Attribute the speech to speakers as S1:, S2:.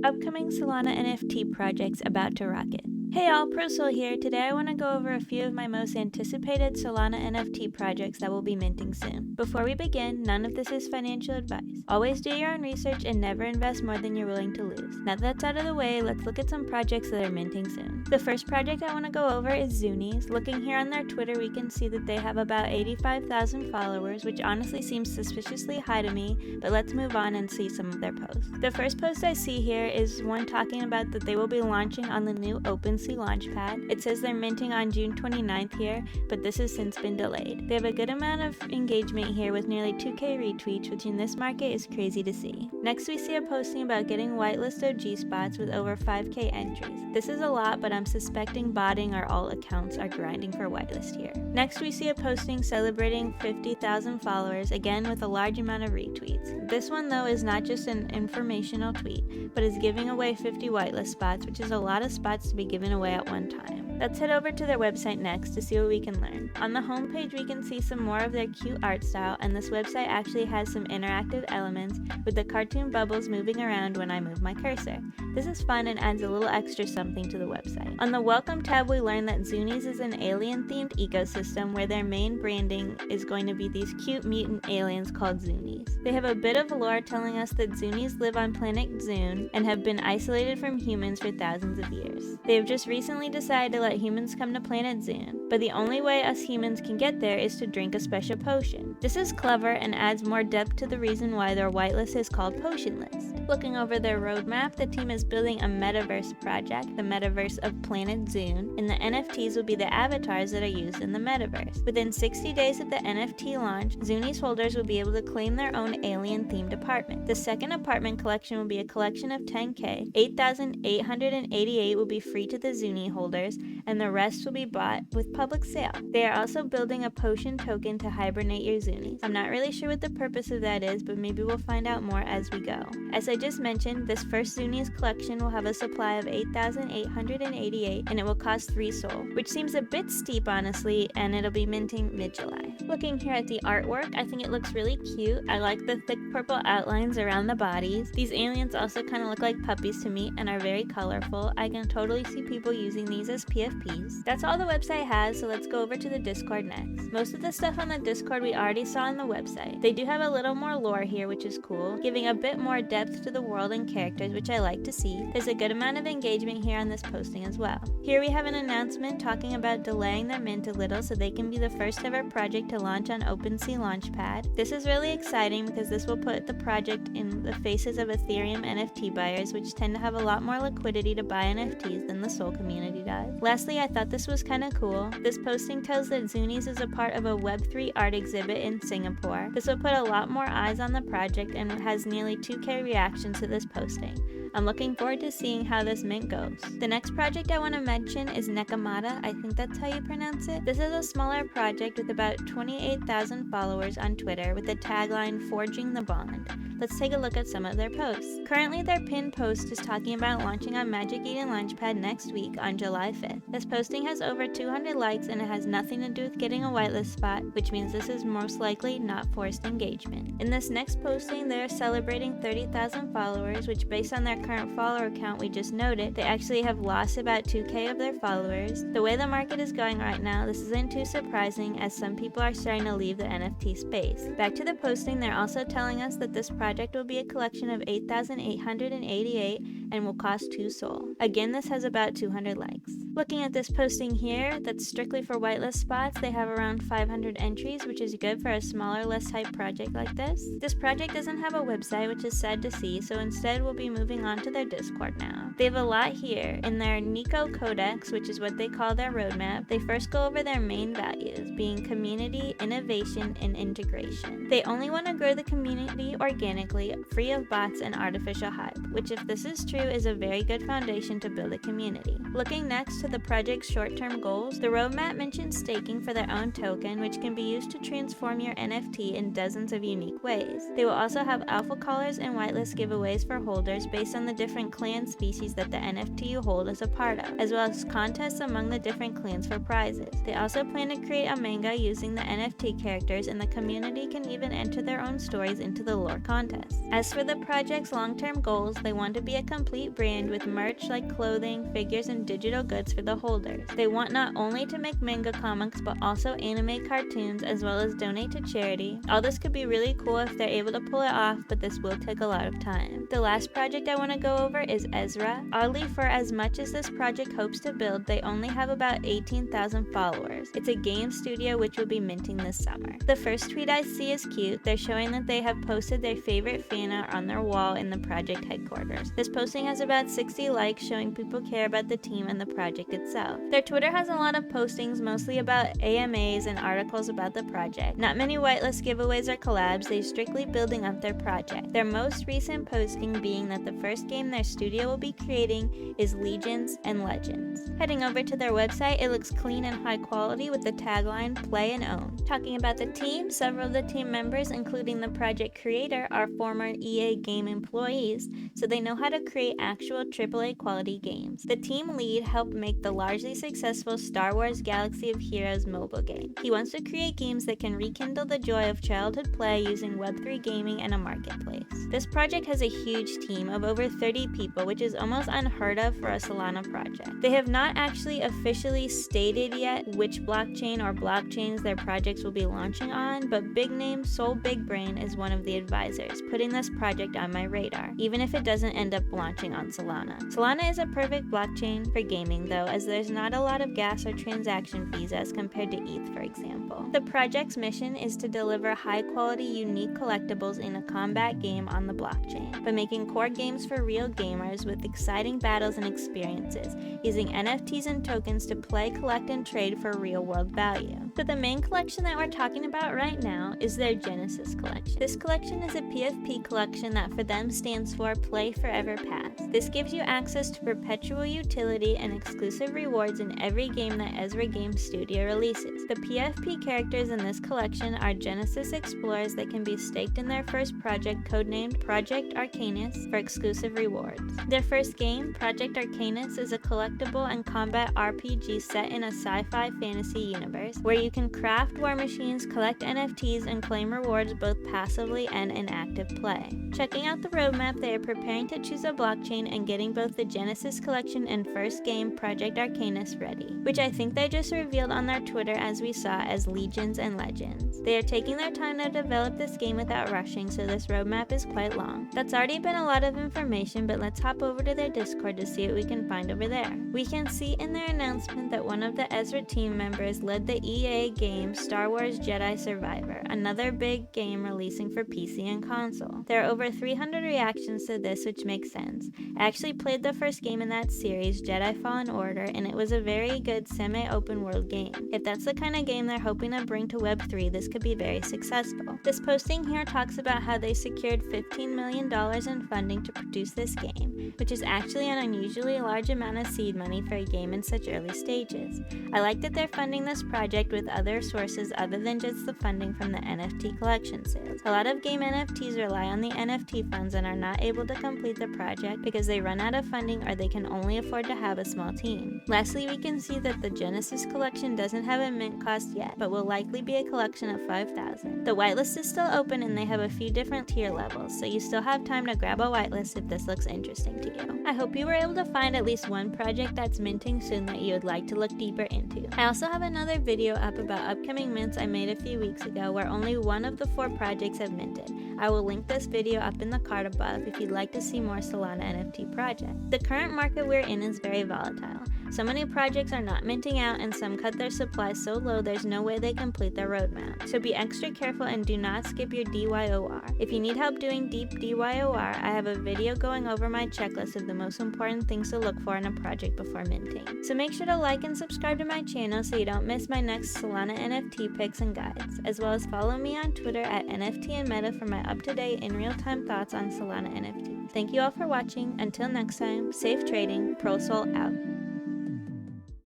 S1: Upcoming Solana NFT projects about to rocket. Hey all, ProSol here. Today I want to go over a few of my most anticipated Solana NFT projects that will be minting soon. Before we begin, none of this is financial advice. Always do your own research and never invest more than you're willing to lose. Now that that's out of the way, let's look at some projects that are minting soon. The first project I want to go over is Zunies. Looking here on their Twitter, we can see that they have about 85,000 followers, which honestly seems suspiciously high to me, but let's move on and see some of their posts. The first post I see here is one talking about that they will be launching on the new OpenSea Launchpad. It says they're minting on June 29th here, but this has since been delayed. They have a good amount of engagement here with nearly 2k retweets, which in this market is crazy to see. Next we see a posting about getting whitelist OG spots with over 5k entries. This is a lot, but I'm suspecting botting or alt accounts are grinding for whitelist here. Next we see a posting celebrating 50,000 followers, again with a large amount of retweets. This one though is not just an informational tweet, but is giving away 50 whitelist spots, which is a lot of spots to be given away at one time. Let's head over to their website next to see what we can learn. On the homepage we can see some more of their cute art style, and this website actually has some interactive elements with the cartoon bubbles moving around when I move my cursor. This is fun and adds a little extra something to the website. On the welcome tab we learn that Zunies is an alien themed ecosystem where their main branding is going to be these cute mutant aliens called Zunies. They have a bit of lore telling us that Zunies live on planet Zune and have been isolated from humans for thousands of years. They have just recently decided to let humans come to planet Zune, but the only way us humans can get there is to drink a special potion. This is clever and adds more depth to the reason why their whitelist is called Potion List. Looking over their roadmap, the team is building a metaverse project, the metaverse of planet Zune, and the NFTs will be the avatars that are used in the metaverse. Within 60 days of the NFT launch, Zunies holders will be able to claim their own alien-themed apartment. The second apartment collection will be a collection of 10k, 8,888 will be free to the Zunie holders, and the rest will be bought with public sale. They are also building a potion token to hibernate your Zunies. I'm not really sure what the purpose of that is, but maybe we'll find out more as we go. As I just mentioned, this first Zunies collection will have a supply of 8,888 and it will cost 3 Sol, which seems a bit steep honestly, and it'll be minting mid-July. Looking here at the artwork, I think it looks really cute. I like the thick purple outlines around the bodies. These aliens also kind of look like puppies to me and are very colorful. I can totally see people using these as PFPs. That's all the website has, so let's go over to the Discord next. Most of the stuff on the Discord we already saw on the website. They do have a little more lore here, which is cool, giving a bit more depth to the world and characters, which I like to see. There's a good amount of engagement here on this posting as well. Here we have an announcement talking about delaying their mint a little so they can be the first ever project to launch on OpenSea Launchpad. This is really exciting because this will put the project in the faces of Ethereum NFT buyers, which tend to have a lot more liquidity to buy NFTs than the Sol community does. Lastly, I thought this was kind of cool. This posting tells that Zunies is a part of a Web3 art exhibit in Singapore. This will put a lot more eyes on the project and has nearly 2k reactions to this posting. I'm looking forward to seeing how this mint goes. The next project I want to mention is Nekamata, I think that's how you pronounce it. This is a smaller project with about 28,000 followers on Twitter with the tagline Forging the Bond. Let's take a look at some of their posts. Currently their pinned post is talking about launching on Magic Eden Launchpad next week on July 5th. This posting has over 200 likes and it has nothing to do with getting a whitelist spot, which means this is most likely not forced engagement. In this next posting, they are celebrating 30,000 followers, which based on their current follower count we just noted, they actually have lost about 2k of their followers. The way the market is going right now, this isn't too surprising as some people are starting to leave the NFT space. Back to the posting, they're also telling us that this project will be a collection of 8,888 and will cost 2 Sol. Again, this has about 200 likes. Looking at this posting here, that's strictly for whitelist spots, they have around 500 entries, which is good for a smaller, less hype project like this. This project doesn't have a website, which is sad to see, so instead we'll be moving on to their Discord now. They have a lot here. In their Nico Codex, which is what they call their roadmap, they first go over their main values, being community, innovation, and integration. They only want to grow the community organically, free of bots and artificial hype, which if this is true is a very good foundation to build a community. Looking next to the project's short-term goals, the roadmap mentions staking for their own token, which can be used to transform your NFT in dozens of unique ways. They will also have alpha collars and whitelist giveaways for holders based on the different clan species that the NFT you hold is a part of, as well as contests among the different clans for prizes. They also plan to create a manga using the NFT characters, and the community can even enter their own stories into the lore contest. As for the project's long-term goals, they want to be a complete brand with merch like clothing, figures, and digital goods for the holders. They want not only to make manga comics but also animate cartoons as well as donate to charity. All this could be really cool if they're able to pull it off, but this will take a lot of time. The last project I want to go over is Azra. Oddly, for as much as this project hopes to build, they only have about 18,000 followers. It's a game studio which will be minting this summer. The first tweet I see is cute. They're showing that they have posted their favorite fan art on their wall in the project headquarters. This posting has about 60 likes, showing people care about the team and the project itself. Their Twitter has a lot of postings, mostly about AMAs and articles about the project. Not many whitelist giveaways or collabs, they're strictly building up their project. Their most recent posting being that the first game their studio will be creating is Legions and Legends. Heading over to their website, it looks clean and high quality with the tagline, "Play and Own." Talking about the team, several of the team members, including the project creator, are former EA game employees, so they know how to create actual AAA quality games. The team lead helped make the largely successful Star Wars Galaxy of Heroes mobile game. He wants to create games that can rekindle the joy of childhood play using Web3 gaming and a marketplace. This project has a huge team of over 30 people, which is almost unheard of for a Solana project. They have not actually officially stated yet which blockchain or blockchains their projects will be launching on, but big name Soul Big Brain is one of the advisors, putting this project on my radar, even if it doesn't end up launching on Solana. Solana is a perfect blockchain for gaming though, as there's not a lot of gas or transaction fees as compared to ETH, for example. The project's mission is to deliver high-quality, unique collectibles in a combat game on the blockchain, by making core games for real gamers with exciting battles and experiences, using NFTs and tokens to play, collect, and trade for real-world value. So the main collection that we're talking about right now is their Genesis collection. This collection is a PFP collection that for them stands for Play Forever Pass. This gives you access to perpetual utility and exclusive rewards in every game that Azra Games Studio releases. The PFP characters in this collection are Genesis explorers that can be staked in their first project, codenamed Project Arcanus, for exclusive rewards. Their first game, Project Arcanus, is a collectible and combat RPG set in a sci-fi fantasy universe where you can craft war machines, collect NFTs, and claim rewards both passively and in active play. Checking out the roadmap, they are preparing to choose a blockchain and getting both the Genesis collection and first game, Project Arcanus, ready, which I think they just revealed on their Twitter as we saw as Legions and Legends. They are taking their time to develop this game without rushing, so this roadmap is quite long. That's already been a lot of information, but let's hop over to their Discord to see what we can find over there. We can see in their announcement that one of the Azra team members led the EA game Star Wars Jedi Survivor, another big game releasing for PC and console. There are over 300 reactions to this, which makes sense. I actually played the first game in that series, Jedi Fallen Order, and it was a very good semi-open world game. If that's the kind of game they're hoping to bring to Web3, this could be very successful. This posting here talks about how they secured $15 million in funding to produce this game, which is actually an unusually large amount of seed money for a game in such early stages. I like that they're funding this project with other sources other than just the funding from the NFT collection sales. A lot of game NFTs rely on the NFT funds and are not able to complete the project because they run out of funding or they can only afford to have a small team. Lastly, we can see that the Genesis collection doesn't have a mint cost yet, but will likely be a collection of 5,000. The whitelist is still open and they have a few different tier levels, so you still have time to grab a whitelist if this looks interesting to you. I hope you were able to find at least one project that's minting soon that you would like to look deeper into. I also have another video up about upcoming mints I made a few weeks ago where only one of the 4 projects have minted. I will link this video up in the card above if you'd like to see more Solana NFT projects. The current market we're in is very volatile. So many projects are not minting out and some cut their supplies so low there's no way they complete their roadmap. So be extra careful and do not skip your DYOR. If you need help doing deep DYOR, I have a video going over my checklist of the most important things to look for in a project before minting. So make sure to like and subscribe to my channel so you don't miss my next Solana NFT picks and guides, as well as follow me on Twitter at NFT and Meta for my up-to-date in real-time thoughts on Solana NFT. Thank you all for watching. Until next time, safe trading, ProSol out.